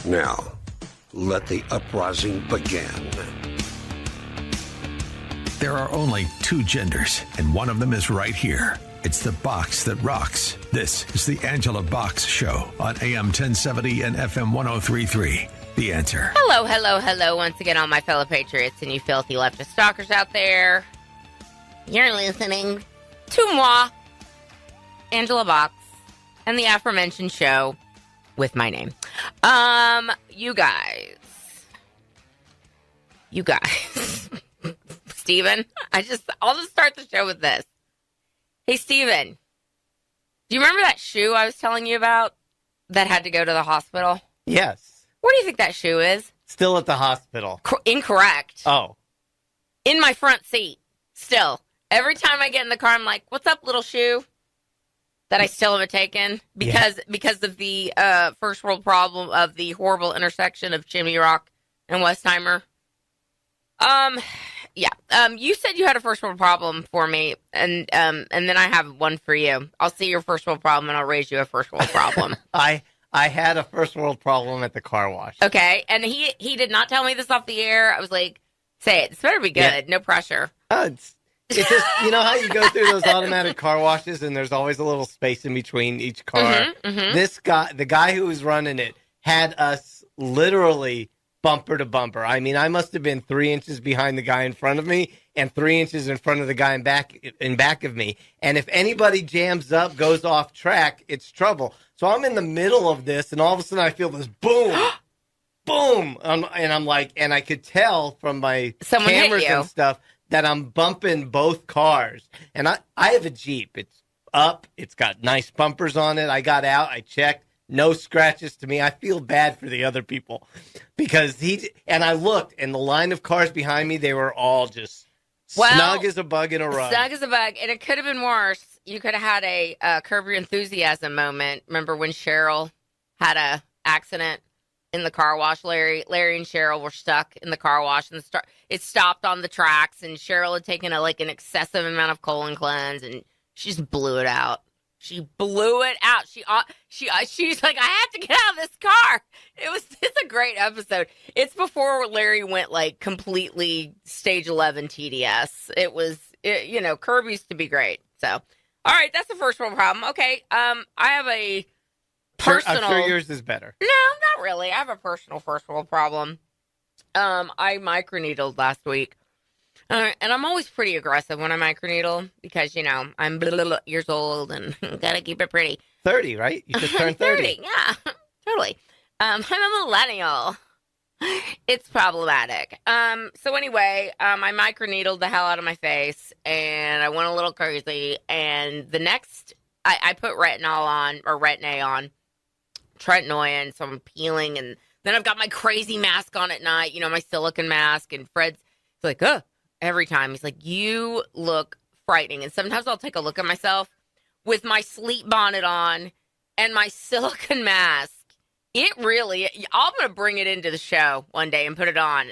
Now, let the uprising begin. There are only two genders, and one of them is right here. It's the box that rocks. This is the Angela Box Show on AM 1070 and FM 103.3. The Answer. Hello, hello, hello once again, all my fellow patriots and you filthy leftist stalkers out there. You're listening to moi, Angela Box, and the aforementioned show with my name. You guys. Steven, I'll just start the show with this. Hey, Steven, do you remember that shoe I was telling you about that had to go to the hospital? Yes. Where do you think that shoe is? Still at the hospital. Incorrect. Oh. In my front seat. Still. Every time I get in the car, I'm like, what's up, little shoe? That I still haven't taken. Because of the first world problem of the horrible intersection of Chimney Rock and Westheimer. You said you had a first world problem for me, and then I have one for you. I'll see your first world problem, and I'll raise you a first world problem. I had a first world problem at the car wash. Okay, and he did not tell me this off the air. I was like, say it. This better be good. Yeah. No pressure. It's just, you know how you go through those automatic car washes, and there's always a little space in between each car? Mm-hmm. This guy, the guy who was running it, had us literally bumper to bumper. I mean, I must have been 3 inches behind the guy in front of me and 3 inches in front of the guy in back of me. And if anybody jams up, goes off track, it's trouble. So I'm in the middle of this, and all of a sudden I feel this boom, boom. And I'm like, and I could tell from my cameras and stuff that I'm bumping both cars. And I have a Jeep. It's up. It's got nice bumpers on it. I got out. I checked. No scratches to me. I feel bad for the other people because I looked, and the line of cars behind me, they were all just snug as a bug in a rug. Snug as a bug. And it could have been worse. You could have had a Curb Your Enthusiasm moment. Remember when Cheryl had a accident in the car wash? Larry and Cheryl were stuck in the car wash, and it stopped on the tracks, and Cheryl had taken an excessive amount of colon cleanse, and she just blew it out. She blew it out. She's like, I have to get out of this car. It's a great episode. It's before Larry went like completely stage 11 TDS. Curb used to be great. So, all right, that's the first world problem. Okay, I have a personal. I'm sure yours is better. No, not really. I have a personal first world problem. I microneedled last week. And I'm always pretty aggressive when I microneedle because, I'm years old and gotta keep it pretty. 30, right? You just turned 30. Yeah, totally. I'm a millennial. It's problematic. So anyway, I microneedled the hell out of my face and I went a little crazy. And the next, I put Retin-A on, tretinoin, so I'm peeling. And then I've got my crazy mask on at night, my silicone mask. And Fred's like, ugh. Every time. He's like, you look frightening. And sometimes I'll take a look at myself with my sleep bonnet on and my silicone mask. I'm going to bring it into the show one day and put it on.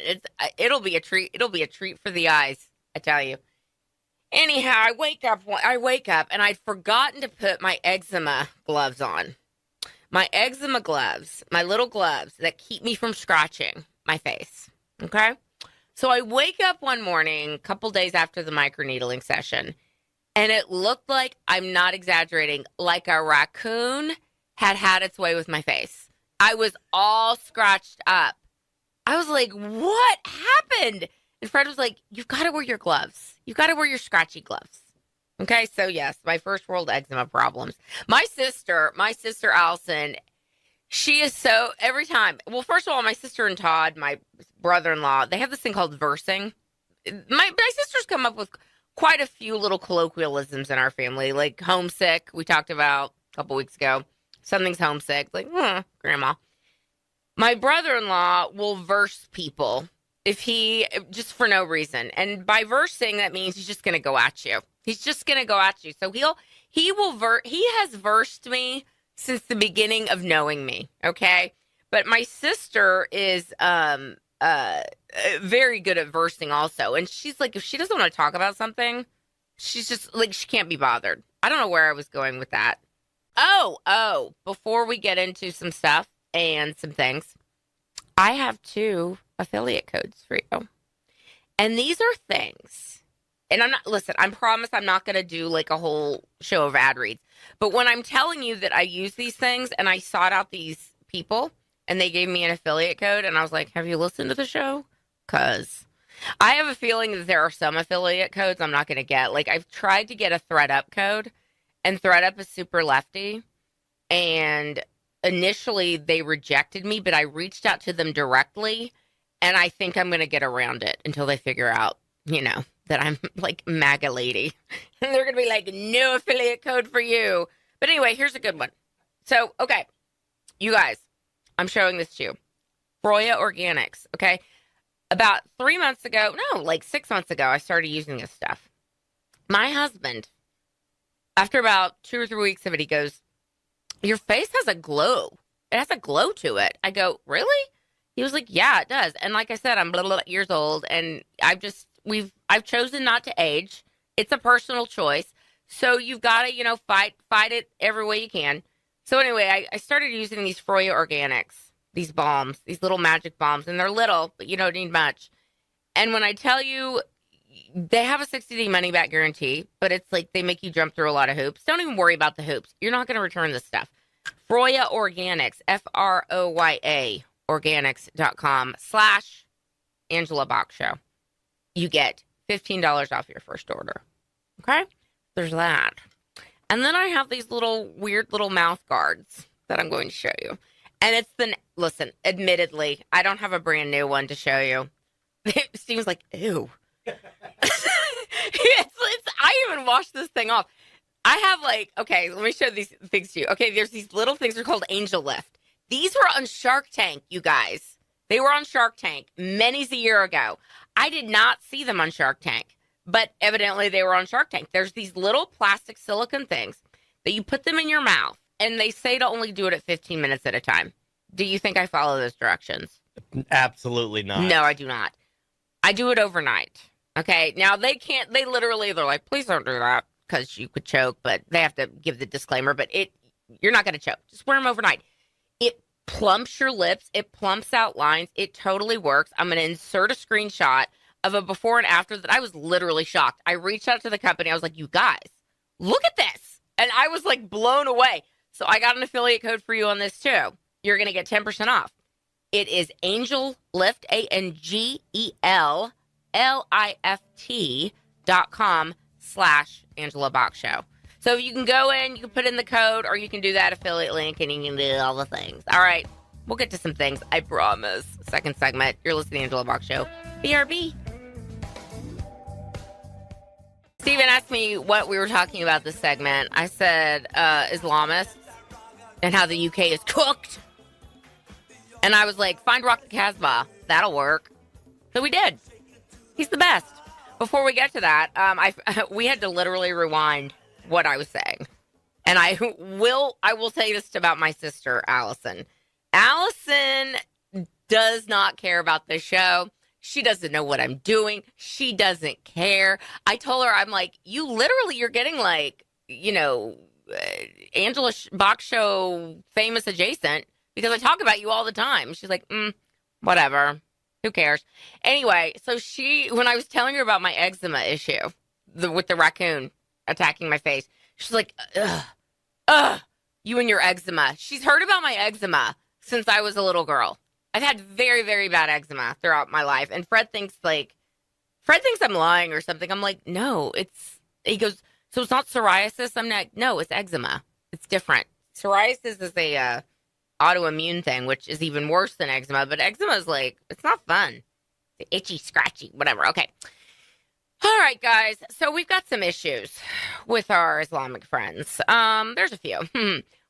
It'll be a treat. It'll be a treat for the eyes, I tell you. Anyhow, I wake up and I'd forgotten to put my eczema gloves on. My eczema gloves, my little gloves that keep me from scratching my face. Okay? So I wake up one morning, a couple days after the microneedling session, and it looked like, I'm not exaggerating, like a raccoon had its way with my face. I was all scratched up. I was like, what happened? And Fred was like, you've got to wear your gloves. You've got to wear your scratchy gloves. Okay, so yes, my first world eczema problems. My sister Allison, she is so, every time, well, first of all, my sister and Todd, my brother-in-law, they have this thing called versing. My sister's come up with quite a few little colloquialisms in our family, like homesick, we talked about a couple weeks ago. Something's homesick, like, grandma. My brother-in-law will verse people just for no reason. And by versing, that means he's just going to go at you. He's just going to go at you. So he has versed me since the beginning of knowing me, okay? But my sister is very good at versing also. And she's like, if she doesn't want to talk about something, she's just like, she can't be bothered. I don't know where I was going with that. Oh, before we get into some stuff and some things, I have 2 affiliate codes for you. And these are things, and I promise I'm not going to do like a whole show of ad reads. But when I'm telling you that I use these things and I sought out these people and they gave me an affiliate code and I was like, have you listened to the show? Because I have a feeling that there are some affiliate codes I'm not going to get. Like, I've tried to get a ThreadUp code, and ThreadUp is super lefty. And initially they rejected me, but I reached out to them directly, and I think I'm going to get around it until they figure out, that I'm like MAGA lady. And they're going to be like, no affiliate code for you. But anyway, here's a good one. So, okay, you guys, I'm showing this to you. Froya Organics, okay? About 3 months ago, no, like 6 months ago, I started using this stuff. My husband, after about 2 or 3 weeks of it, he goes, your face has a glow. It has a glow to it. I go, really? He was like, yeah, it does. And like I said, I'm years old, and I've chosen not to age. It's a personal choice. So you've got to, fight it every way you can. So anyway, I started using these Froya Organics, these balms, these little magic balms, and they're little, but you don't need much. And when I tell you, they have a 60-day money-back guarantee, but it's like they make you jump through a lot of hoops. Don't even worry about the hoops. You're not going to return this stuff. Froya Organics, Froya Organics.com/Angela Bach Show. You get $15 off your first order. Okay? There's that. And then I have these weird little mouth guards that I'm going to show you. And listen, admittedly, I don't have a brand new one to show you. Steve's like, ew. I even washed this thing off. I have okay, let me show these things to you. Okay, there's these little things. They're called Angel Lift. These were on Shark Tank, you guys. They were on Shark Tank many's a year ago. I did not see them on Shark Tank, but evidently they were on Shark Tank. There's these little plastic silicone things that you put them in your mouth, and they say to only do it at 15 minutes at a time. Do you think I follow those directions? Absolutely not. No, I do not. I do it overnight. Okay, now they're like, please don't do that because you could choke, but they have to give the disclaimer, but you're not going to choke. Just wear them overnight. It plumps your lips. It plumps out lines. It totally works. I'm going to insert a screenshot of a before and after that I was literally shocked. I reached out to the company. I was like, you guys, look at this. And I was like blown away. So I got an affiliate code for you on this too. You're going to get 10% off. It is Angel Lift, ANGELLIFT.com/Angela Bach Show. So you can go in, you can put in the code, or you can do that affiliate link, and you can do all the things. All right, we'll get to some things, I promise. Second segment, you're listening to Angela Bach Show. BRB. Steven asked me what we were talking about this segment. I said Islamists and how the UK is cooked. And I was like, find Rock the Casbah. That'll work. So we did. He's the best. Before we get to that, we had to literally rewind what I was saying. And I will say this about my sister, Allison. Allison does not care about this show. She doesn't know what I'm doing. She doesn't care. I told her, I'm like, you're getting Angela Bach Show famous adjacent because I talk about you all the time. She's like, whatever. Who cares? Anyway, so when I was telling her about my eczema issue with the raccoon attacking my face, she's like, ugh, you and your eczema. She's heard about my eczema since I was a little girl. I've had very, very bad eczema throughout my life. And Fred thinks I'm lying or something. I'm like, no, he goes, so it's not psoriasis? I'm like, no, it's eczema. It's different. Psoriasis is a autoimmune thing, which is even worse than eczema. But eczema is it's not fun. It's itchy, scratchy, whatever. Okay. All right, guys. So we've got some issues with our Islamic friends. There's a few.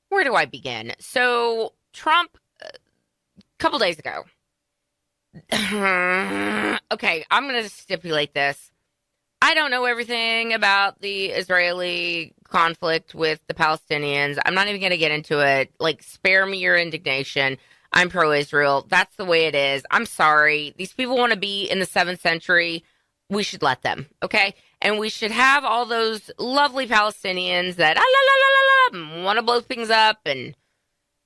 Where do I begin? So Trump, a couple days ago. Okay, I'm going to stipulate this. I don't know everything about the Israeli conflict with the Palestinians. I'm not even going to get into it. Spare me your indignation. I'm pro-Israel. That's the way it is. I'm sorry. These people want to be in the 7th century. We should let them, okay? And we should have all those lovely Palestinians that want to blow things up and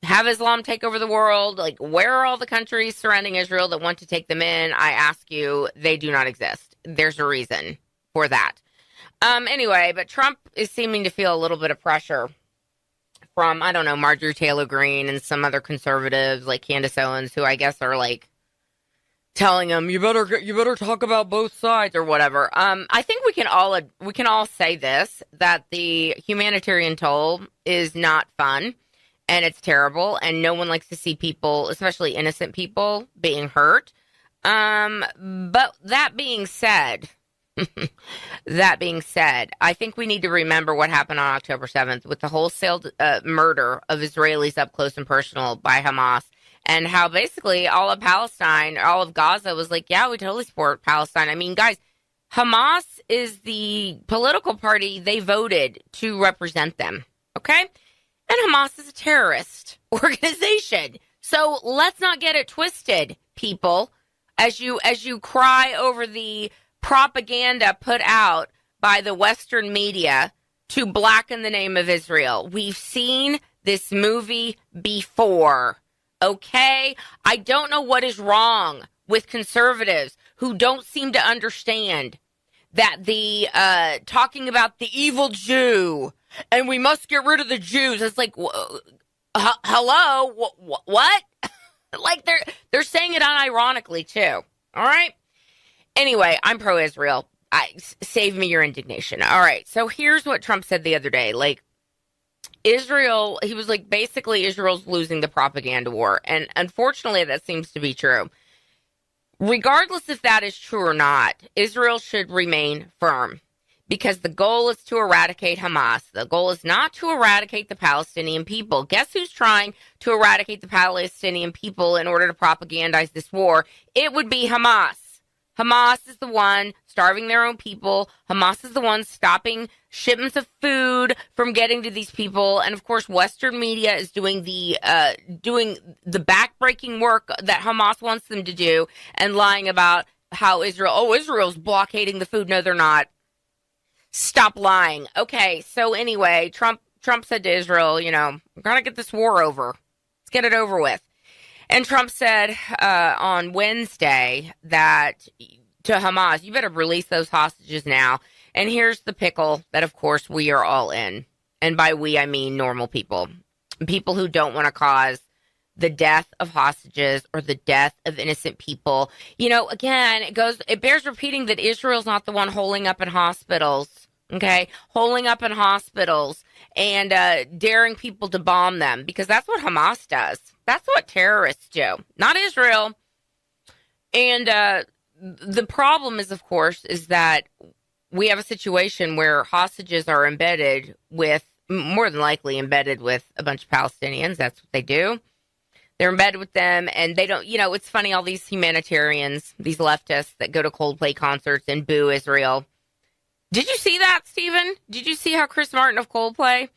have Islam take over the world. Like, where are all the countries surrounding Israel that want to take them in? I ask you, they do not exist. There's a reason for that. Anyway, but Trump is seeming to feel a little bit of pressure from, I don't know, Marjorie Taylor Greene and some other conservatives like Candace Owens, who I guess are like telling him, you better talk about both sides or whatever. I think we can all say this, that the humanitarian toll is not fun. And it's terrible, and no one likes to see people, especially innocent people, being hurt. But that being said, I think we need to remember what happened on October 7th with the wholesale murder of Israelis up close and personal by Hamas, and how basically all of Palestine, all of Gaza was like, yeah, we totally support Palestine. I mean, guys, Hamas is the political party they voted to represent them, okay? And Hamas is a terrorist organization. So let's not get it twisted, people, as you cry over the propaganda put out by the Western media to blacken the name of Israel. We've seen this movie before, okay? I don't know what is wrong with conservatives who don't seem to understand that the talking about the evil Jew and we must get rid of the Jews. It's like, hello, what? Like they're saying it unironically too. All right. Anyway, I'm pro-Israel. Save me your indignation. All right. So here's what Trump said the other day. Like, Israel, he was like, basically, Israel's losing the propaganda war. And unfortunately, that seems to be true. Regardless if that is true or not, Israel should remain firm. Because the goal is to eradicate Hamas. The goal is not to eradicate the Palestinian people. Guess who's trying to eradicate the Palestinian people in order to propagandize this war? It would be Hamas. Hamas is the one starving their own people. Hamas is the one stopping shipments of food from getting to these people. And of course, Western media is doing the backbreaking work that Hamas wants them to do and lying about how Israel's blockading the food. No, they're not. Stop lying. Okay, so anyway, Trump said to Israel, we're going to get this war over. Let's get it over with. And Trump said on Wednesday that to Hamas, you better release those hostages now. And here's the pickle that, of course, we are all in. And by we, I mean normal people. People who don't want to cause the death of hostages or the death of innocent people. Again, it bears repeating that Israel's not the one holding up in hospitals, okay? Holding up in hospitals and daring people to bomb them, because that's what Hamas does. That's what terrorists do, not Israel. And the problem is, of course, is that we have a situation where hostages are more than likely embedded with a bunch of Palestinians. That's what they do. They're embedded with them, and they don't, it's funny, all these humanitarians, these leftists that go to Coldplay concerts and boo Israel. Did you see that, Stephen? Did you see how Chris Martin of Coldplay,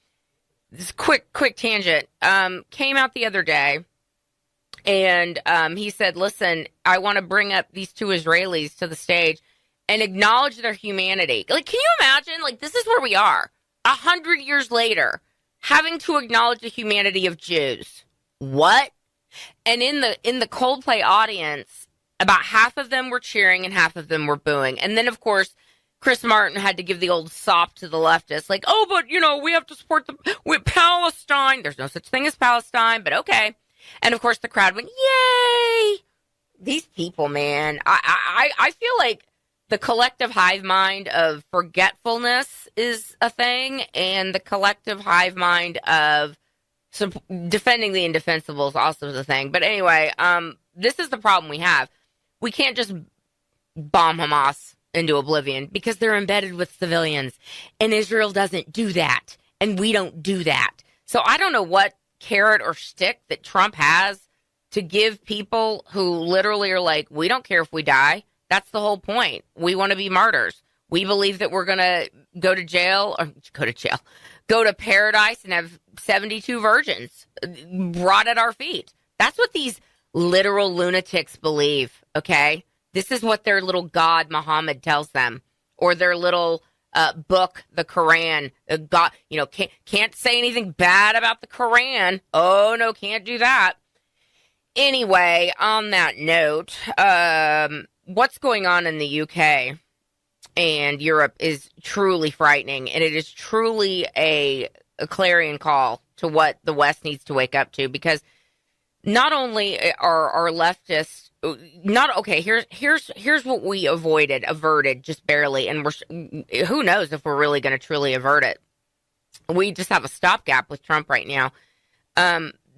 this quick tangent, came out the other day, and he said, listen, I want to bring up these two Israelis to the stage and acknowledge their humanity. Like, can you imagine? Like, this is where we are, 100 years later, having to acknowledge the humanity of Jews. What? And in the Coldplay audience, about half of them were cheering and half of them were booing. And then, of course, Chris Martin had to give the old sop to the leftists, like, oh, but, we have to support with Palestine. There's no such thing as Palestine, but okay. And, of course, the crowd went, yay! These people, man. I feel like the collective hive mind of forgetfulness is a thing, and the collective hive mind of defending the indefensible is also the thing. But anyway, this is the problem we have. We can't just bomb Hamas into oblivion because they're embedded with civilians. And Israel doesn't do that. And we don't do that. So I don't know what carrot or stick that Trump has to give people who literally are like, we don't care if we die. That's the whole point. We want to be martyrs. We believe that we're going to go to paradise and have 72 virgins brought at our feet. That's what these literal lunatics believe, okay? This is what their little god Muhammad tells them, or their little book, the Quran. God, can't say anything bad about the Quran. Oh, no, can't do that. Anyway, on that note, what's going on in the UK and Europe is truly frightening, and it is truly a clarion call to what the West needs to wake up to, because not only are leftists here's what we averted just barely, and who knows if we're really going to truly avert it. We just have a stopgap with Trump right now.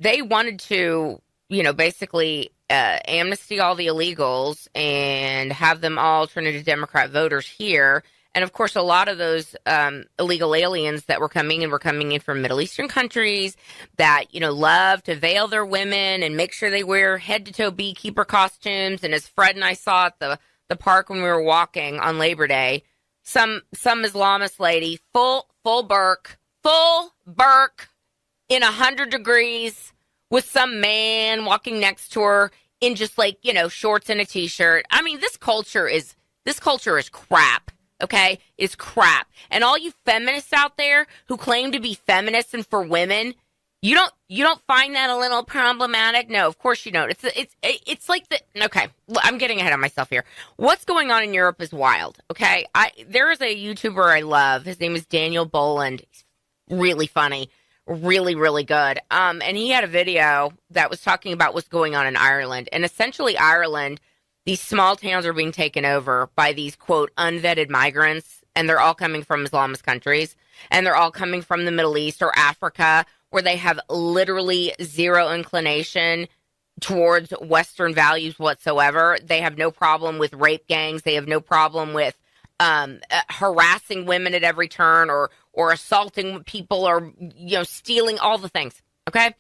They wanted to, basically amnesty all the illegals and have them all turn into Democrat voters here. And of course, a lot of those illegal aliens that were coming in from Middle Eastern countries that, love to veil their women and make sure they wear head to toe beekeeper costumes. And as Fred and I saw at the park when we were walking on Labor Day, some Islamist lady, full Burke in 100 degrees with some man walking next to her in just shorts and a t-shirt. I mean, this culture is crap. Okay, it's crap. And all you feminists out there who claim to be feminists and for women, you don't find that a little problematic? No, of course you don't. It's like okay, I'm getting ahead of myself here. What's going on in Europe is wild. Okay, there is a YouTuber I love. His name is Daniel Boland. He's really funny, really, really good. And he had a video that was talking about what's going on in Ireland, and essentially Ireland. These small towns are being taken over by these, quote, unvetted migrants, and they're all coming from Islamist countries, and they're all coming from the Middle East or Africa, where they have literally zero inclination towards Western values whatsoever. They have no problem with rape gangs. They have no problem with harassing women at every turn or assaulting people or, stealing, all the things, okay?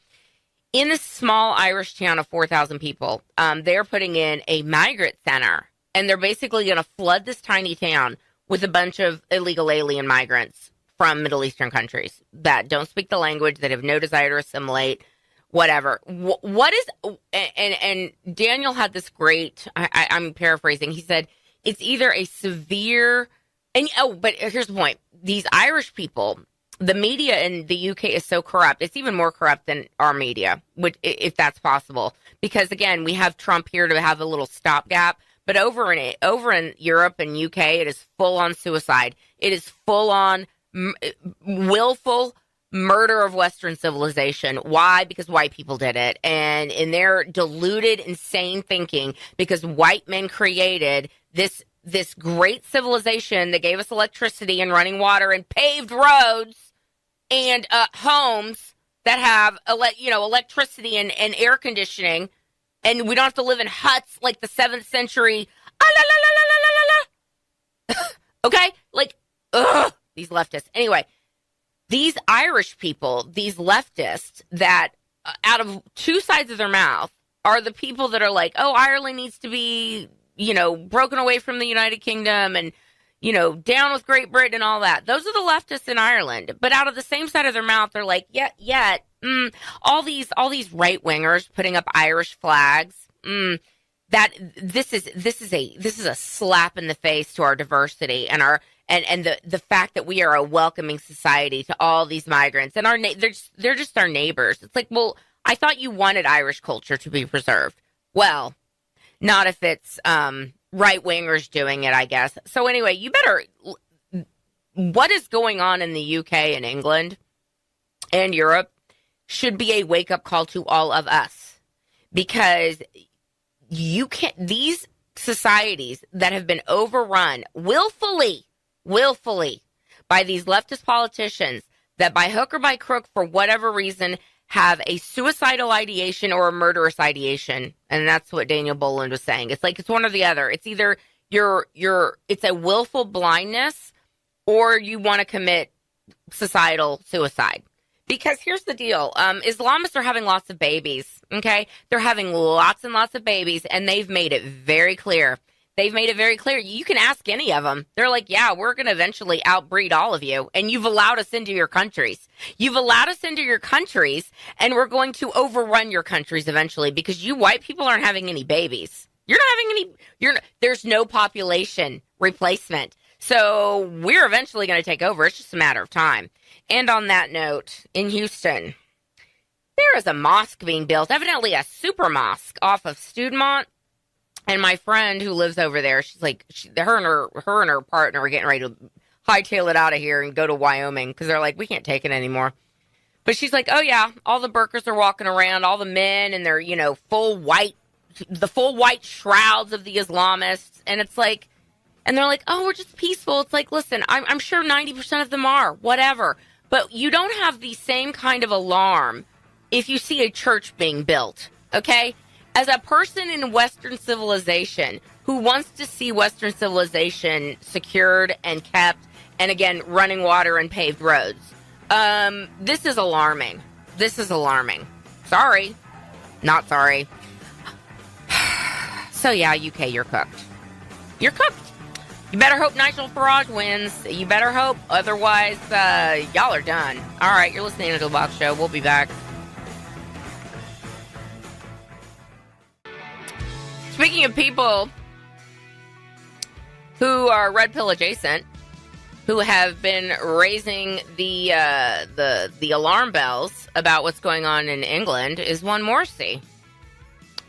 In this small Irish town of 4,000 people, they're putting in a migrant center, and they're basically going to flood this tiny town with a bunch of illegal alien migrants from Middle Eastern countries that don't speak the language, that have no desire to assimilate, whatever. What is, and Daniel had this great, I'm paraphrasing, he said, it's either a severe, but here's the point. These Irish people, the media in the UK is so corrupt. It's even more corrupt than our media, if that's possible. Because again, we have Trump here to have a little stopgap. But over in Europe and UK, it is full on suicide. It is full on willful murder of Western civilization. Why? Because white people did it. And in their deluded, insane thinking, because white men created this great civilization that gave us electricity and running water and paved roads and homes that have electricity and air conditioning, and we don't have to live in huts like the 7th century. Okay? These leftists. Anyway, these Irish people, these leftists that out of two sides of their mouth are the people that are like, oh, Ireland needs to be, broken away from the United Kingdom and, down with Great Britain and all that. Those are the leftists in Ireland. But out of the same side of their mouth, they're like, all these right wingers putting up Irish flags. That this is a slap in the face to our diversity and the fact that we are a welcoming society to all these migrants and they're just our neighbors. It's like, well, I thought you wanted Irish culture to be preserved. Well, not if it's right-wingers doing it, I guess. So anyway, what is going on in the UK and England and Europe should be a wake-up call to all of us. Because these societies that have been overrun willfully by these leftist politicians that by hook or by crook, for whatever reason, have a suicidal ideation or a murderous ideation. And that's what Daniel Boland was saying. It's like, it's one or the other. It's either it's a willful blindness or you want to commit societal suicide. Because here's the deal. Islamists are having lots of babies, okay? They're having lots and lots of babies, and they've made it very clear. You can ask any of them. They're like, yeah, we're going to eventually outbreed all of you, and you've allowed us into your countries. And we're going to overrun your countries eventually because you white people aren't having any babies. You're not having any. There's no population replacement. So we're eventually going to take over. It's just a matter of time. And on that note, in Houston, there is a mosque being built, evidently a super mosque off of Studemont. And my friend who lives over there, she's like, her and her partner are getting ready to hightail it out of here and go to Wyoming because they're like, we can't take it anymore. But she's like, oh yeah, all the burqas are walking around, all the men in their, full white shrouds of the Islamists. And it's like, and they're like, oh, we're just peaceful. It's like, listen, I'm sure 90% of them are, whatever. But you don't have the same kind of alarm if you see a church being built, okay? As a person in Western civilization who wants to see Western civilization secured and kept, and again, running water and paved roads, this is alarming. This is alarming. Sorry. Not sorry. So yeah, UK, you're cooked. You're cooked. You better hope Nigel Farage wins. You better hope. Otherwise, y'all are done. All right, you're listening to The Box Show. We'll be back. Speaking of people who are red pill adjacent, who have been raising the alarm bells about what's going on in England, is one Morrissey.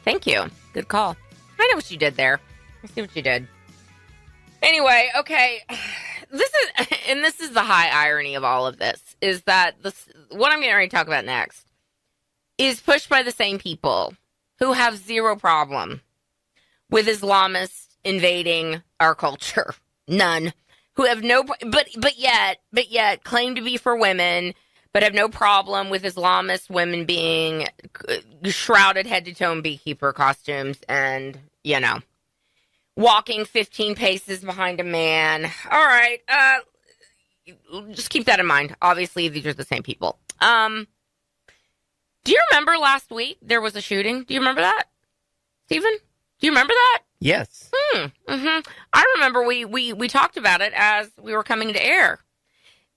Thank you. Good call. I know what you did there. I see what you did. Anyway, okay. This is the high irony of all of this, is that what I'm getting ready to talk about next is pushed by the same people who have zero problem with Islamists invading our culture. None. Who have no, but yet claim to be for women, but have no problem with Islamist women being shrouded head to toe in beekeeper costumes and, walking 15 paces behind a man. All right. Just keep that in mind. Obviously, these are the same people. Do you remember last week there was a shooting? Do you remember that, Stephen? Do you remember that? Yes. I remember we talked about it as we were coming to air.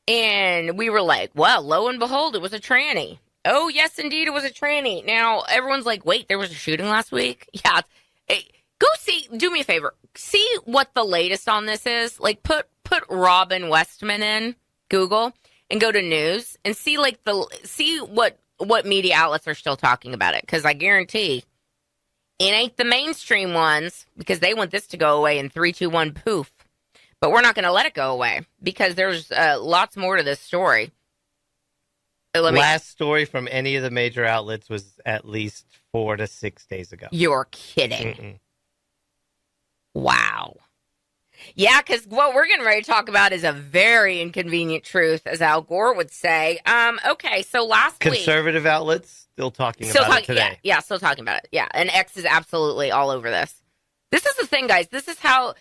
And we were like, well, lo and behold, it was a tranny. Oh, yes, indeed, it was a tranny. Now, everyone's like, wait, there was a shooting last week? Yeah. Hey, go see, do me a favor. See what the latest on this is. Like, put Robin Westman in Google and go to news and see, see what media outlets are still talking about it. Because I guarantee it ain't the mainstream ones, because they want this to go away in 3, 2, 1, poof. But we're not going to let it go away, because there's lots more to this story. Last story from any of the major outlets was at least 4 to 6 days ago. You're kidding. Wow. Yeah, because what we're getting ready to talk about is a very inconvenient truth, as Al Gore would say. Okay, so last week... Conservative outlets still talking about it today. Yeah, still talking about it. Yeah, and X is absolutely all over this. This is the thing, guys. This is how...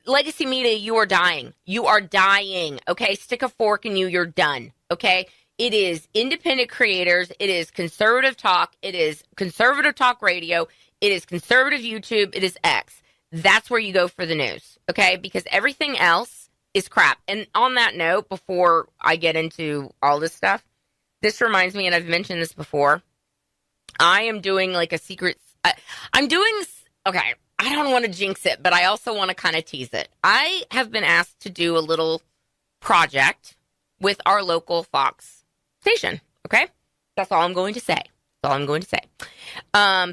Legacy media, you are dying. You are dying, okay? Stick a fork in you, you're done, okay? It is independent creators. It is conservative talk. It is conservative talk radio. It is conservative YouTube. It is X. That's where you go for the news, okay? Because everything else is crap. And on that note, before I get into all this stuff, this reminds me, and I've mentioned this before, I am doing like a secret... Okay, I don't want to jinx it, but I also want to kind of tease it. I have been asked to do a little project with our local Fox station, okay? That's all I'm going to say. That's all I'm going to say.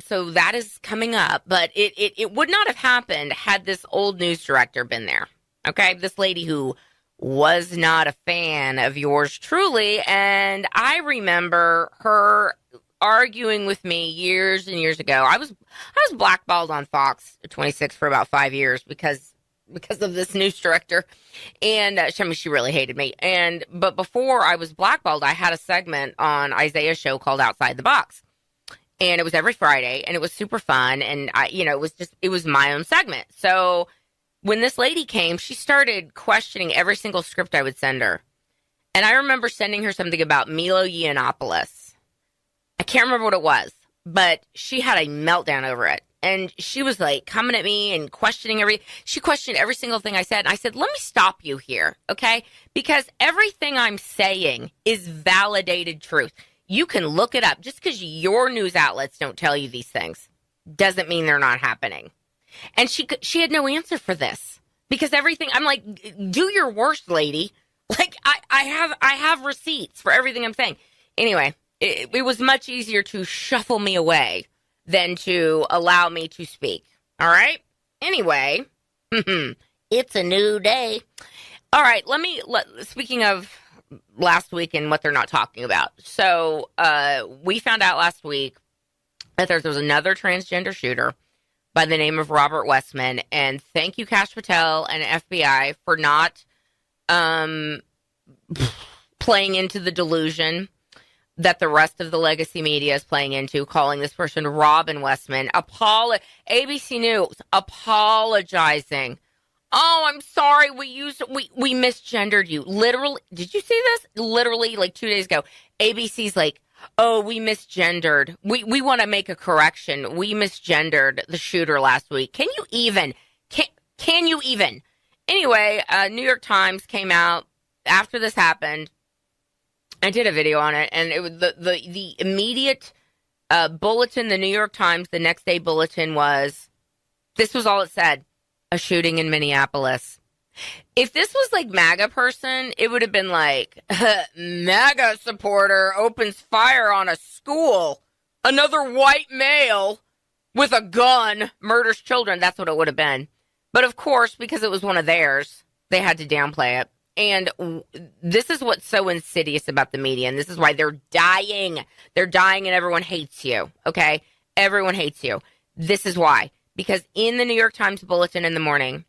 So that is coming up, but it would not have happened had this old news director been there, okay? This lady who was not a fan of yours truly, and I remember her arguing with me years and years ago. I was blackballed on Fox 26 for about 5 years because of this news director, and she really hated me. But before I was blackballed, I had a segment on Isaiah's show called Outside the Box, and it was every Friday, and it was super fun, and it was my own segment. So when this lady came, she started questioning every single script I would send her, and I remember sending her something about Milo Yiannopoulos. I can't remember what it was, but she had a meltdown over it. And she was like coming at me and she questioned every single thing I said. And I said, let me stop you here, okay? Because everything I'm saying is validated truth. You can look it up. Just because your news outlets don't tell you these things doesn't mean they're not happening. And she had no answer for this. because everything, I'm like, do your worst, lady. Like, I have receipts for everything I'm saying. Anyway, it was much easier to shuffle me away than to allow me to speak. All right? Anyway, it's a new day. All right, speaking of last week and what they're not talking about. So, we found out last week that there was another transgender shooter by the name of Robert Westman. And thank you, Kash Patel and FBI, for not playing into the delusion that the rest of the legacy media is playing into, calling this person Robin Westman. ABC News apologizing. Oh, I'm sorry. We misgendered you. Literally, did you see this? Literally, like 2 days ago, ABC's like, oh, we misgendered. We want to make a correction. We misgendered the shooter last week. Can you even? Can you even? Anyway, New York Times came out after this happened. I did a video on it, and it was the immediate bulletin. The New York Times, the next day bulletin this was all it said: a shooting in Minneapolis. If this was like MAGA person, it would have been like, MAGA supporter opens fire on a school. Another white male with a gun murders children. That's what it would have been. But of course, because it was one of theirs, they had to downplay it. And this is what's so insidious about the media. And this is why they're dying. They're dying and everyone hates you. Okay? Everyone hates you. This is why. Because in the New York Times bulletin in the morning,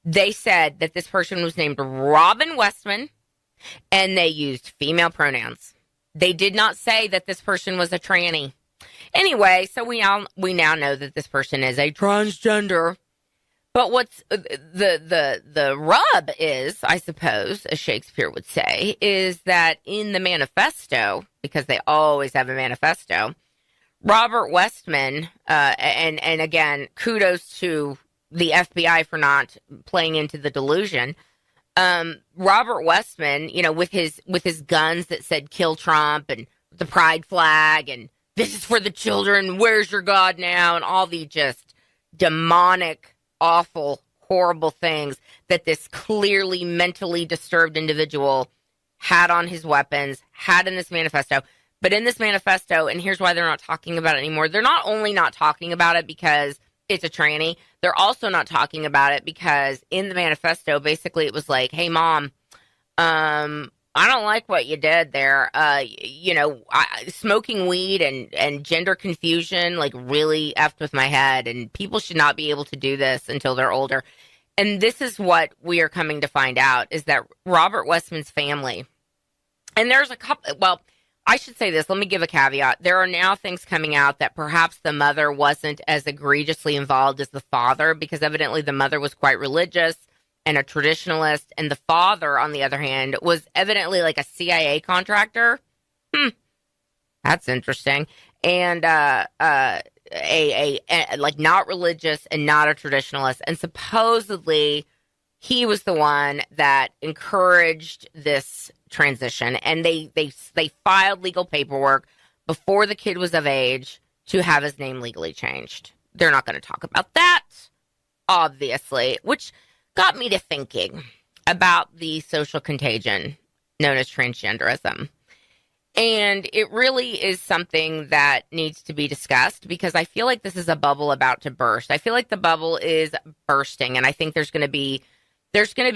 they said that this person was named Robin Westman, and they used female pronouns. They did not say that this person was a tranny. Anyway, so we now know that this person is a transgender. But what's the rub is, I suppose, as Shakespeare would say, is that in the manifesto, because they always have a manifesto, Robert Westman, and again, kudos to the FBI for not playing into the delusion. Robert Westman, with his guns that said "Kill Trump" and the pride flag and "This is for the children. Where's your God now?" and all the just demonic, awful, horrible things that this clearly mentally disturbed individual had on his weapons, had in this manifesto. But in this manifesto, and here's why they're not talking about it anymore. They're not only not talking about it because it's a tranny. They're also not talking about it because in the manifesto, basically it was like, hey, Mom, I don't like what you did there. Smoking weed and gender confusion, like, really effed with my head. And people should not be able to do this until they're older. And this is what we are coming to find out, is that Robert Westman's family, and there's a couple, well, I should say this. Let me give a caveat. There are now things coming out that perhaps the mother wasn't as egregiously involved as the father, because evidently the mother was quite religious and a traditionalist, and the father, on the other hand, was evidently like a CIA contractor. That's interesting. And like not religious and not a traditionalist, and supposedly he was the one that encouraged this transition, and they filed legal paperwork before the kid was of age to have his name legally changed. They're not going to talk about that, obviously, which got me to thinking about the social contagion known as transgenderism. And it really is something that needs to be discussed, because I feel like this is a bubble about to burst. I feel like the bubble is bursting, and I think there's going to be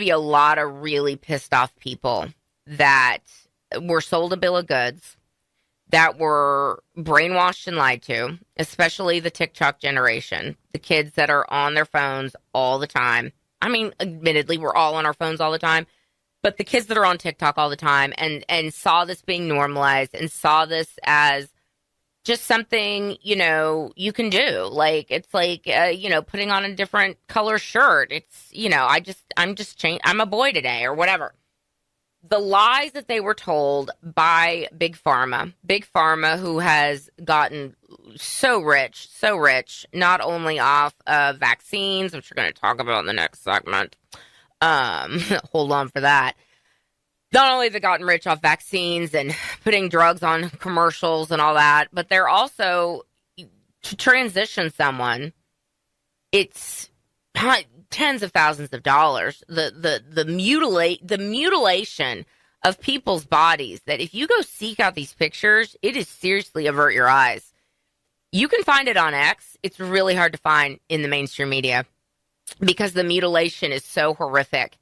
a lot of really pissed off people that were sold a bill of goods, that were brainwashed and lied to, especially the TikTok generation, the kids that are on their phones all the time. I mean, admittedly, we're all on our phones all the time, but the kids that are on TikTok all the time and saw this being normalized and saw this as just something, you can do. Like, it's like, putting on a different color shirt. It's, I'm a boy today or whatever. The lies that they were told by Big Pharma, who has gotten so rich, not only off of vaccines, which we're going to talk about in the next segment. Hold on for that. Not only have they gotten rich off vaccines and putting drugs on commercials and all that, but they're also, to transition someone, it's tens of thousands of dollars. The mutilation of people's bodies, that if you go seek out these pictures, it is seriously avert your eyes. You can find it on X. It's really hard to find in the mainstream media because the mutilation is so horrific.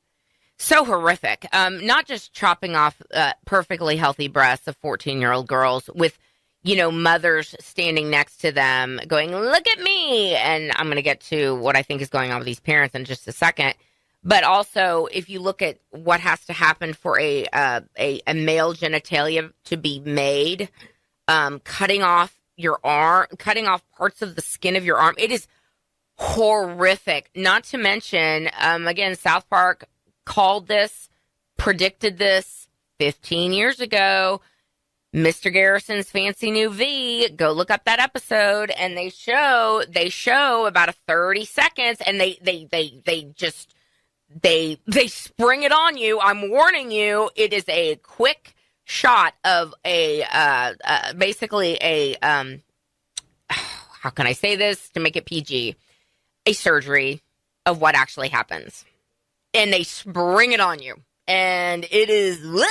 So horrific. Not just chopping off perfectly healthy breasts of 14-year-old girls with, mothers standing next to them going, look at me. And I'm going to get to what I think is going on with these parents in just a second. But also, if you look at what has to happen for a male genitalia to be made, cutting off your arm, cutting off parts of the skin of your arm, it is horrific. Not to mention, again, South Park called this, predicted this 15 years ago. Mr. Garrison's Fancy New V, go look up that episode, and they show about a 30 seconds, and they spring it on you. I'm warning you, it is a quick shot of basically a how can I say this to make it PG? A surgery of what actually happens. And they spring it on you. And it is blah.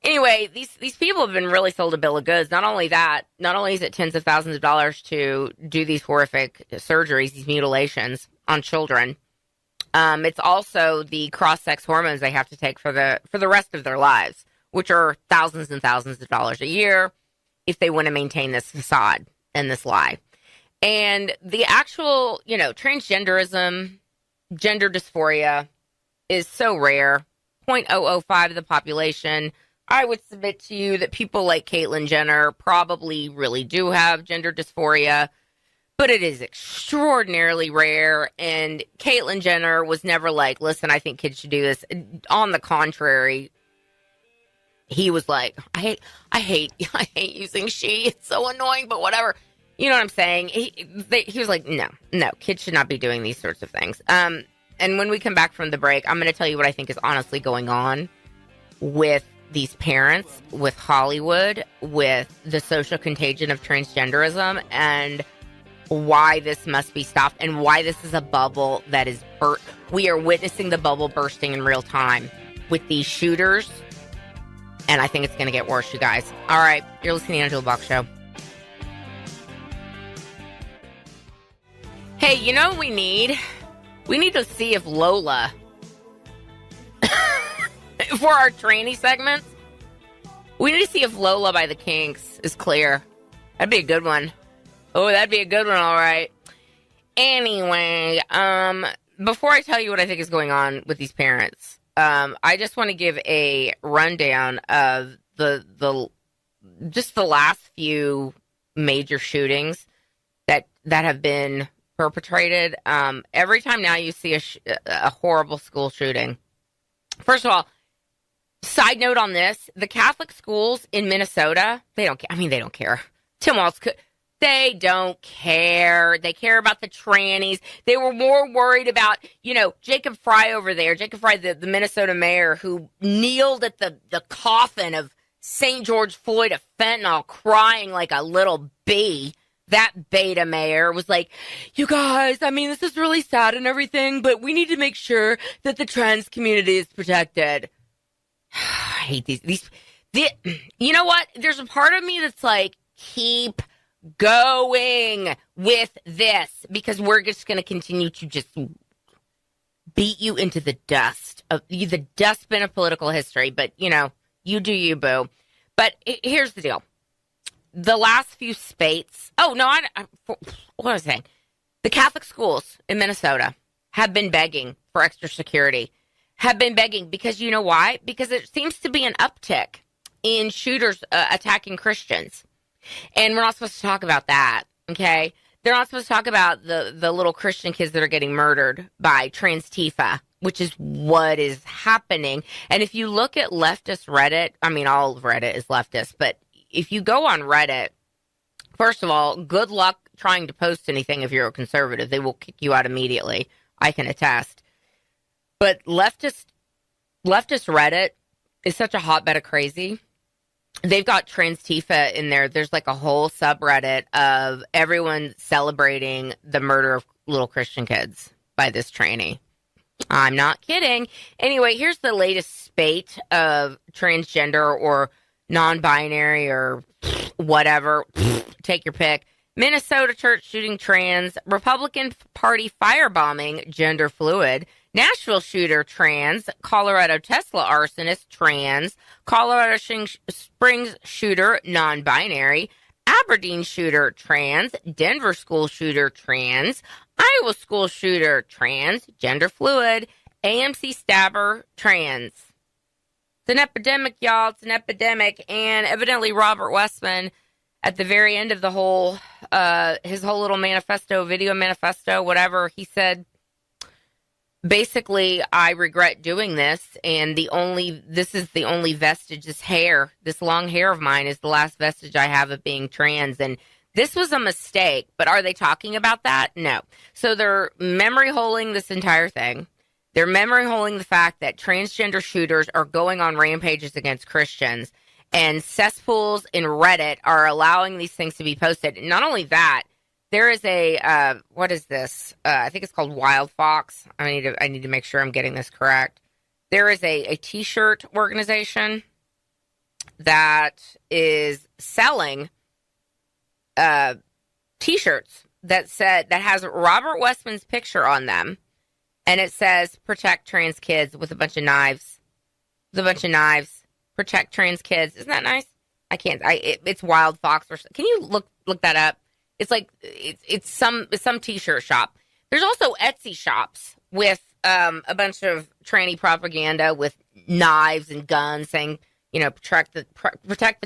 Anyway, these people have been really sold a bill of goods. Not only that, not only is it tens of thousands of dollars to do these horrific surgeries, these mutilations on children, it's also the cross-sex hormones they have to take for the rest of their lives, which are thousands and thousands of dollars a year if they want to maintain this facade and this lie. And the actual, transgenderism, gender dysphoria is so rare, 0.005 of the population. I would submit to you that people like Caitlyn Jenner probably really do have gender dysphoria, but it is extraordinarily rare. And Caitlyn Jenner was never like, listen, I think kids should do this. On the contrary, he was like, I hate using she. It's so annoying, but whatever. You know what I'm saying? He was like, no, kids should not be doing these sorts of things. And when we come back from the break, I'm going to tell you what I think is honestly going on with these parents, with Hollywood, with the social contagion of transgenderism, and why this must be stopped, and why this is a bubble that is we are witnessing the bubble bursting in real time with these shooters, and I think it's going to get worse, you guys. All right, you're listening to Angela Box Show. Hey, you know what we need? We need to see if Lola, for our trainee segments, we need to see if Lola by the Kinks is clear. That'd be a good one. Oh, that'd be a good one, all right. Anyway, before I tell you what I think is going on with these parents, I just want to give a rundown of the last few major shootings that have been perpetrated. Every time now you see a horrible school shooting. First of all, side note on this, the Catholic schools in Minnesota, they don't care. I mean, they don't care. Tim Walz could. They don't care. They care about the trannies. They were more worried about, Jacob Fry over there. Jacob Fry, the Minnesota mayor, who kneeled at the coffin of St. George Floyd of fentanyl crying like a little bee. That beta mayor was like, you guys, I mean, this is really sad and everything, but we need to make sure that the trans community is protected. I hate these. You know what? There's a part of me that's like, keep going with this, because we're just going to continue to just beat you into the dust of the dustbin of political history. But, you do you, boo. But here's the deal. The last few spates. Oh, no, what was I saying? The Catholic schools in Minnesota have been begging for extra security. Have been begging because you know why? Because it seems to be an uptick in shooters attacking Christians. And we're not supposed to talk about that, okay? They're not supposed to talk about the little Christian kids that are getting murdered by Trans Tifa, which is what is happening. And if you look at leftist Reddit, I mean, all of Reddit is leftist, but if you go on Reddit, first of all, good luck trying to post anything if you're a conservative. They will kick you out immediately. I can attest. But leftist Reddit is such a hotbed of crazy. They've got Trans Tifa in there. There's like a whole subreddit of everyone celebrating the murder of little Christian kids by this tranny. I'm not kidding. Anyway, here's the latest spate of transgender or non-binary or whatever. Take your pick. Minnesota church shooting trans. Republican Party firebombing gender fluid. Nashville shooter trans. Colorado Tesla arsonist trans. Colorado Springs shooter non-binary. Aberdeen shooter trans. Denver school shooter trans. Iowa school shooter trans. Gender fluid. AMC stabber trans. It's an epidemic, y'all. It's an epidemic. And evidently Robert Westman, at the very end of the whole, his whole little manifesto, video manifesto, whatever, he said, basically, I regret doing this, and this is the only vestige, this long hair of mine is the last vestige I have of being trans, and this was a mistake, but are they talking about that? No. So they're memory holing this entire thing. They're memory holing the fact that transgender shooters are going on rampages against Christians, and cesspools in Reddit are allowing these things to be posted. And not only that, there is a, what is this? I think it's called Wild Fox. I need to make sure I'm getting this correct. There is a t-shirt organization that is selling t-shirts that has Robert Westman's picture on them. And it says, protect trans kids with a bunch of knives. Protect trans kids. Isn't that nice? I can't. It's Wild Fox. Can you look that up? It's like it's some t-shirt shop. There's also Etsy shops with a bunch of tranny propaganda with knives and guns, saying protect the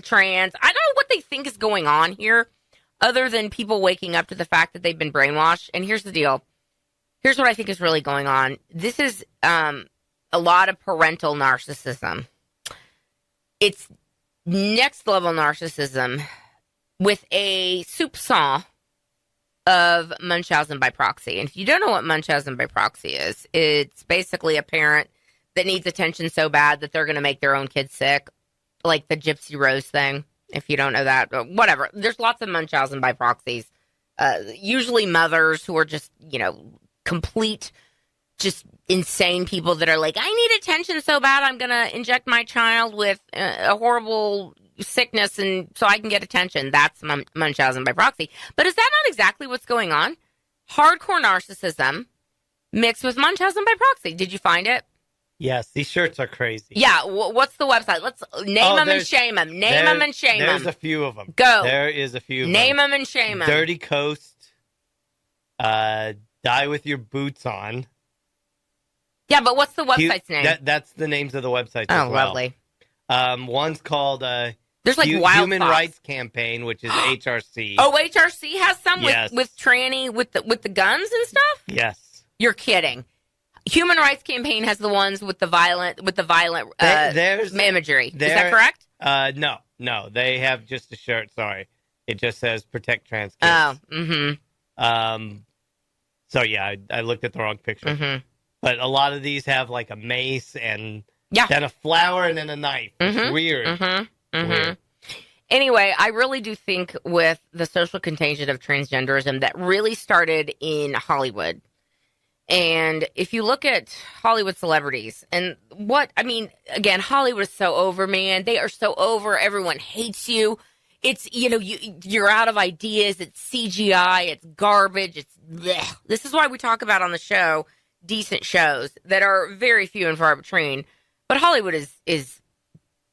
trans. I don't know what they think is going on here, other than people waking up to the fact that they've been brainwashed. And here's the deal. Here's what I think is really going on. This is a lot of parental narcissism. It's next level narcissism with a soupçon of Munchausen by proxy. And if you don't know what Munchausen by proxy is, it's basically a parent that needs attention so bad that they're going to make their own kids sick, like the Gypsy Rose thing. If you don't know that, whatever. There's lots of Munchausen by proxies. Usually mothers who are just, complete, just insane people that are like, I need attention so bad, I'm going to inject my child with a horrible sickness and so I can get attention. That's Munchausen by proxy. But is that not exactly what's going on? Hardcore narcissism mixed with Munchausen by proxy. Did you find it? Yes, these shirts are crazy. Yeah, what's the website? Let's name them and shame them. Name them and shame them. There's a few of them. Go. There is a few of Name them. them and shame them. Dirty Coast. Die with your boots on. Yeah, but what's the website's name? That's the names of the websites as well. Lovely. One's called there's like Wild Human Fox. Rights Campaign, which is HRC. Oh, HRC has some Yes. with tranny with the guns and stuff? Yes. You're kidding. Human Rights Campaign has the ones with the violent there's imagery. Is that correct? No. They have just a shirt. Sorry, it just says "Protect Trans Kids." Oh, mm-hmm. So yeah, I looked at the wrong picture. Mm-hmm. But a lot of these have like a mace and Yeah. then a flower and then a knife. It's Mhm. weird. Mm-hmm. Mm-hmm. Weird. Anyway, I really do think with the social contagion of transgenderism that really started in Hollywood. And if you look at Hollywood celebrities and again, Hollywood is so over, man. They are so over. Everyone hates you. It's, you're out of ideas. It's CGI. It's garbage. It's bleh. This is why we talk about on the show decent shows that are very few and far between. But Hollywood is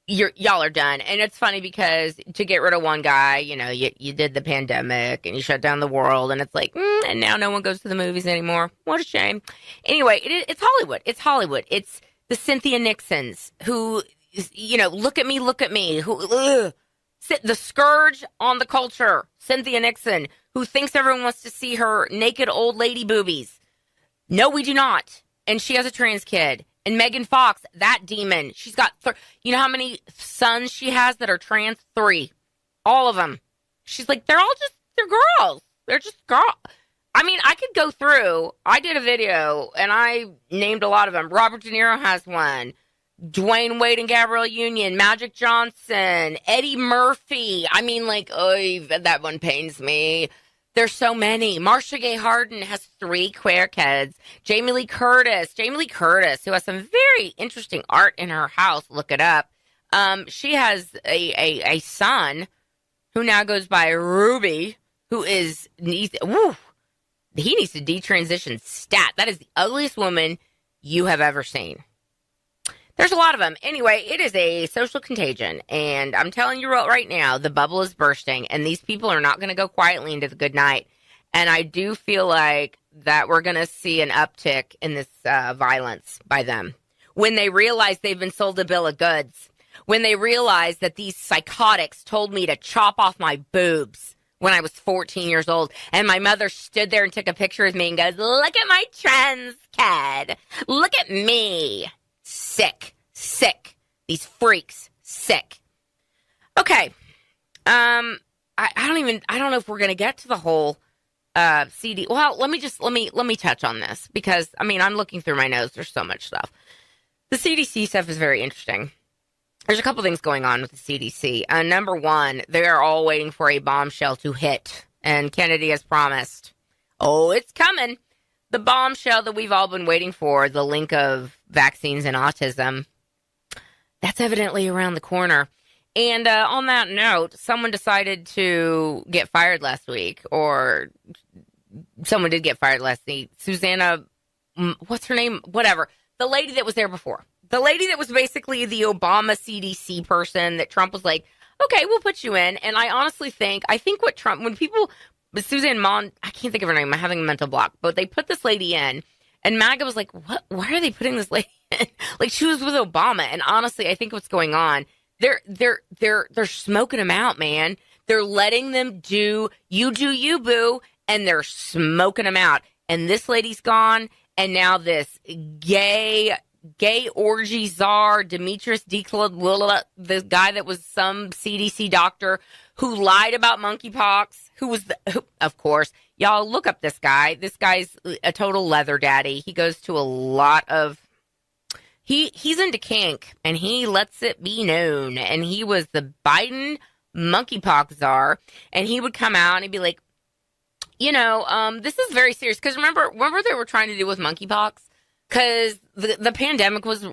y'all are done. And it's funny because to get rid of one guy, you did the pandemic and you shut down the world, and it's like, and now no one goes to the movies anymore. What a shame. Anyway, it's Hollywood. It's Hollywood. It's the Cynthia Nixons who, look at me, who, the scourge on the culture, Cynthia Nixon, who thinks everyone wants to see her naked old lady boobies. No, we do not. And she has a trans kid. And Megan Fox, that demon, she's got, you know how many sons she has that are trans? 3. All of them. She's like, they're girls. They're just girls. I mean, I could go through. I did a video, and I named a lot of them. Robert De Niro has one. Dwayne Wade and Gabrielle Union. Magic Johnson. Eddie Murphy. I mean, that one pains me. There's so many. Marcia Gay Harden has 3 queer kids. Jamie Lee Curtis, who has some very interesting art in her house. Look it up. She has a son who now goes by Ruby, who he needs to detransition stat. That is the ugliest woman you have ever seen. There's a lot of them. Anyway, it is a social contagion, and I'm telling you right now, the bubble is bursting, and these people are not going to go quietly into the good night. And I do feel like that we're going to see an uptick in this violence by them. When they realize they've been sold a bill of goods, when they realize that these psychotics told me to chop off my boobs when I was 14 years old, and my mother stood there and took a picture with me and goes, look at my trans kid. Look at me. Sick. These freaks, sick. Okay. I don't know if we're going to get to the whole CD. Well, let me touch on this because, I'm looking through my notes. There's so much stuff. The CDC stuff is very interesting. There's a couple things going on with the CDC. Number one, they are all waiting for a bombshell to hit, and Kennedy has promised. Oh, it's coming. The bombshell that we've all been waiting for, the link of vaccines and autism, that's evidently around the corner. And on that note, someone decided to get fired last week, or someone did get fired last week. Susanna, what's her name? Whatever. The lady that was there before. The lady that was basically the Obama CDC person that Trump was like, okay, we'll put you in. And I honestly think what Trump, when people... But Suzanne Mon, I can't think of her name. I'm having a mental block. But they put this lady in, and MAGA was like, "What? Why are they putting this lady in?" Like she was with Obama. And honestly, I think what's going on, they're smoking them out, man. They're letting them do you boo, and they're smoking them out. And this lady's gone, and now this gay orgy czar, Demetrius Dikla, the guy that was some CDC doctor who lied about monkeypox, of course, y'all look up this guy. This guy's a total leather daddy. He goes to a lot of, he's into kink, and he lets it be known. And he was the Biden monkeypox czar, and he would come out and he'd be like, this is very serious. Because remember they were trying to do with monkeypox? Because the pandemic was,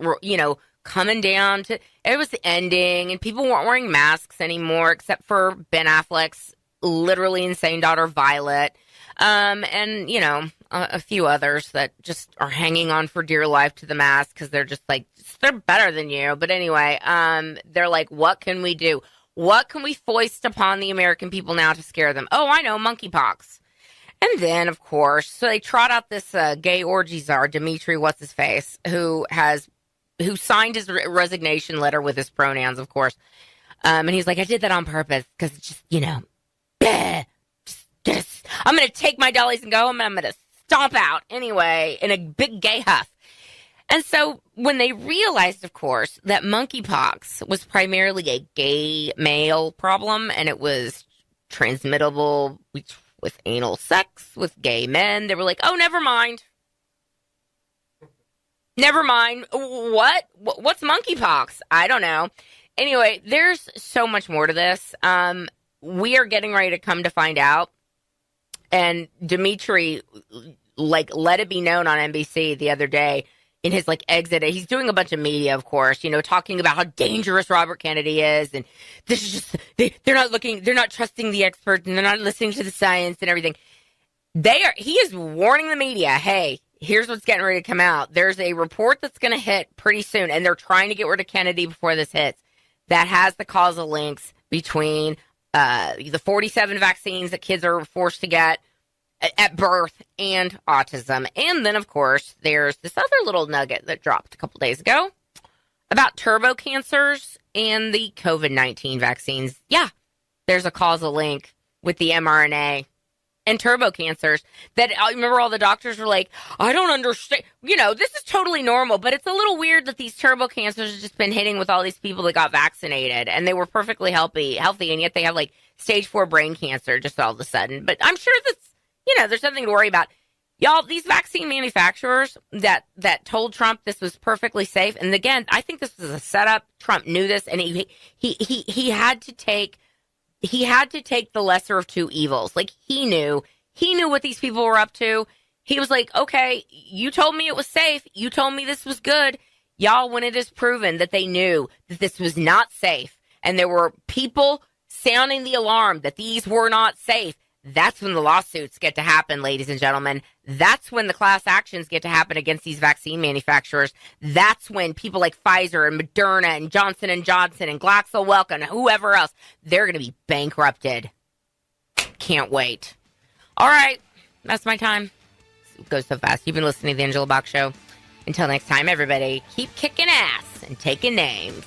coming down to, it was ending, and people weren't wearing masks anymore, except for Ben Affleck's literally insane daughter, Violet, and, a few others that just are hanging on for dear life to the mask because they're just like, they're better than you. But anyway, they're like, what can we do? What can we foist upon the American people now to scare them? Oh, I know, monkeypox. And then, of course, so they trot out this gay orgy czar, Dimitri what's-his-face, who signed his resignation letter with his pronouns, of course. And he's like, I did that on purpose because it's just, bleh, just, I'm going to take my dollies and go home, and I'm going to stomp out anyway in a big gay huff. And so when they realized, of course, that monkeypox was primarily a gay male problem, and it was transmittable with anal sex with gay men, they were like, oh, never mind. Never mind. What? What's monkeypox? I don't know. Anyway, there's so much more to this. We are getting ready to come to find out. And Dimitri, let it be known on NBC the other day in his, exit. He's doing a bunch of media, of course, talking about how dangerous Robert Kennedy is. And this is just, they're not trusting the experts, and they're not listening to the science and everything. He is warning the media, hey, here's what's getting ready to come out. There's a report that's going to hit pretty soon, and they're trying to get rid of Kennedy before this hits, that has the causal links between the 47 vaccines that kids are forced to get at birth and autism. And then, of course, there's this other little nugget that dropped a couple days ago about turbo cancers and the COVID-19 vaccines. Yeah, there's a causal link with the mRNA and turbo cancers that I remember all the doctors were like, I don't understand. This is totally normal, but it's a little weird that these turbo cancers have just been hitting with all these people that got vaccinated and they were perfectly healthy, and yet they have stage 4 brain cancer just all of a sudden. But I'm sure that's, there's nothing to worry about. Y'all, these vaccine manufacturers that told Trump this was perfectly safe. And again, I think this was a setup. Trump knew this, and he had to take he had to take the lesser of two evils. Like, he knew what these people were up to. He was like, okay, you told me it was safe. You told me this was good. Y'all, when it is proven that they knew that this was not safe and there were people sounding the alarm that these were not safe, that's when the lawsuits get to happen, ladies and gentlemen. That's when the class actions get to happen against these vaccine manufacturers. That's when people like Pfizer and Moderna and Johnson & Johnson and GlaxoSmithKline and whoever else, they're going to be bankrupted. Can't wait. All right, that's my time. It goes so fast. You've been listening to The Angela Box Show. Until next time, everybody, keep kicking ass and taking names.